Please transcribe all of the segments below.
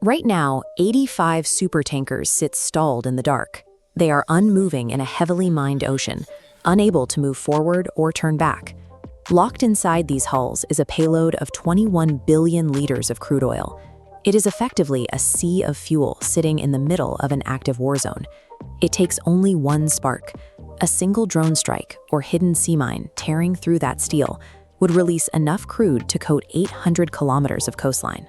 Right now, 85 supertankers sit stalled in the dark. They are unmoving in a heavily mined ocean, unable to move forward or turn back. Locked inside these hulls is a payload of 21 billion liters of crude oil. It is effectively a sea of fuel sitting in the middle of an active war zone. It takes only one spark. A single drone strike or hidden sea mine tearing through that steel would release enough crude to coat 800 kilometers of coastline.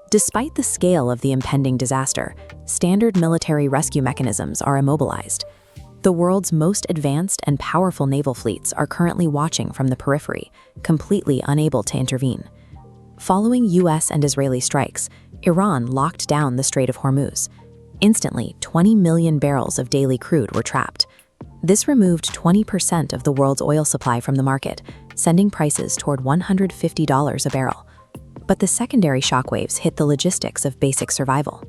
Despite the scale of the impending disaster, standard military rescue mechanisms are immobilized. The world's most advanced and powerful naval fleets are currently watching from the periphery, completely unable to intervene. Following US and Israeli strikes, Iran locked down the Strait of Hormuz. Instantly, 20 million barrels of daily crude were trapped. This removed 20% of the world's oil supply from the market, sending prices toward $150 a barrel. But the secondary shockwaves hit the logistics of basic survival.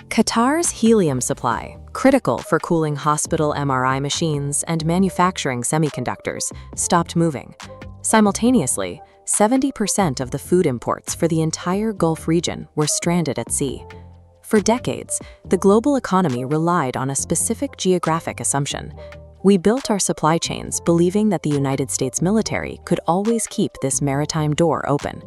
Qatar's helium supply, critical for cooling hospital MRI machines and manufacturing semiconductors, stopped moving. Simultaneously, 70% of the food imports for the entire Gulf region were stranded at sea. For decades, the global economy relied on a specific geographic assumption. We built our supply chains believing that the United States military could always keep this maritime door open.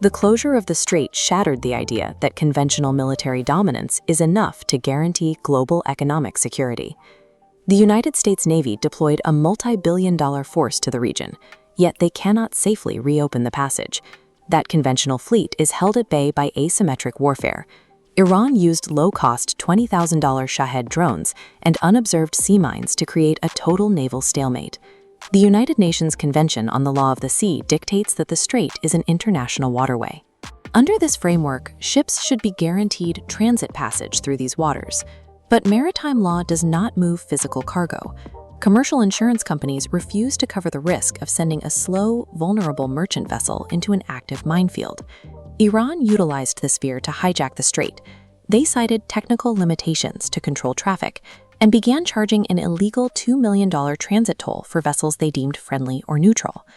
The closure of the Strait shattered the idea that conventional military dominance is enough to guarantee global economic security. The United States Navy deployed a multi-billion-dollar force to the region, yet they cannot safely reopen the passage. That conventional fleet is held at bay by asymmetric warfare. Iran used low-cost $20,000 Shahed drones and unobserved sea mines to create a total naval stalemate. The United Nations Convention on the Law of the Sea dictates that the Strait is an international waterway. Under this framework, ships should be guaranteed transit passage through these waters. But maritime law does not move physical cargo. Commercial insurance companies refuse to cover the risk of sending a slow, vulnerable merchant vessel into an active minefield. Iran utilized this fear to hijack the Strait. They cited technical limitations to control traffic and began charging an illegal $2 million transit toll for vessels they deemed friendly or neutral.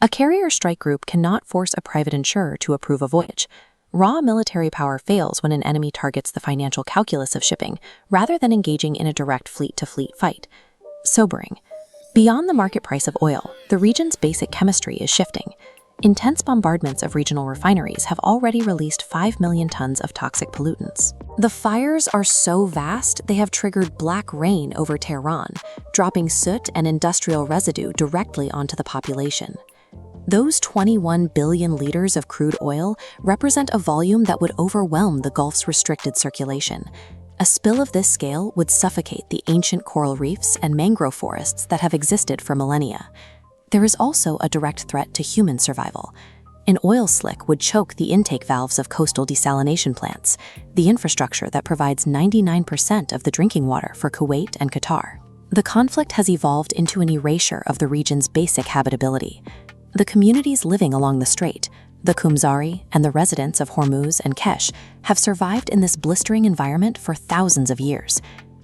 A carrier strike group cannot force a private insurer to approve a voyage. Raw military power fails when an enemy targets the financial calculus of shipping, rather than engaging in a direct fleet-to-fleet fight. Sobering. Beyond the market price of oil, the region's basic chemistry is shifting. Intense bombardments of regional refineries have already released 5 million tons of toxic pollutants. The fires are so vast, they have triggered black rain over Tehran, dropping soot and industrial residue directly onto the population. Those 21 billion liters of crude oil represent a volume that would overwhelm the Gulf's restricted circulation. A spill of this scale would suffocate the ancient coral reefs and mangrove forests that have existed for millennia. There is also a direct threat to human survival. An oil slick would choke the intake valves of coastal desalination plants, the infrastructure that provides 99% of the drinking water for Kuwait and Qatar. The conflict has evolved into an erasure of the region's basic habitability. The communities living along the Strait, the Kumzari and the residents of Hormuz and Kesh, have survived in this blistering environment for thousands of years.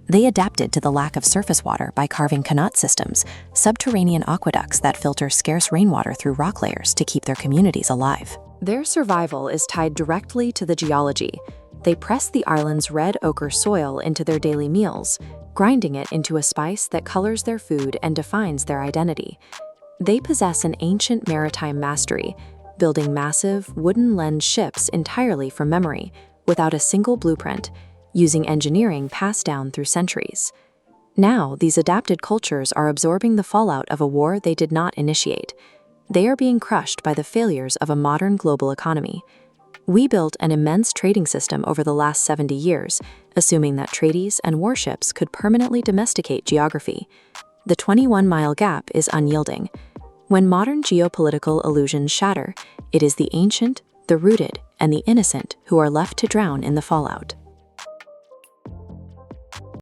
They adapted to the lack of surface water by carving qanat systems, subterranean aqueducts that filter scarce rainwater through rock layers to keep their communities alive. Their survival is tied directly to the geology. They press the island's red ochre soil into their daily meals, grinding it into a spice that colors their food and defines their identity. They possess an ancient maritime mastery, building massive, wooden-lensed ships entirely from memory, without a single blueprint, using engineering passed down through centuries. Now, these adapted cultures are absorbing the fallout of a war they did not initiate. They are being crushed by the failures of a modern global economy. We built an immense trading system over the last 70 years, assuming that treaties and warships could permanently domesticate geography. The 21-mile gap is unyielding. When modern geopolitical illusions shatter, it is the ancient, the rooted, and the innocent who are left to drown in the fallout.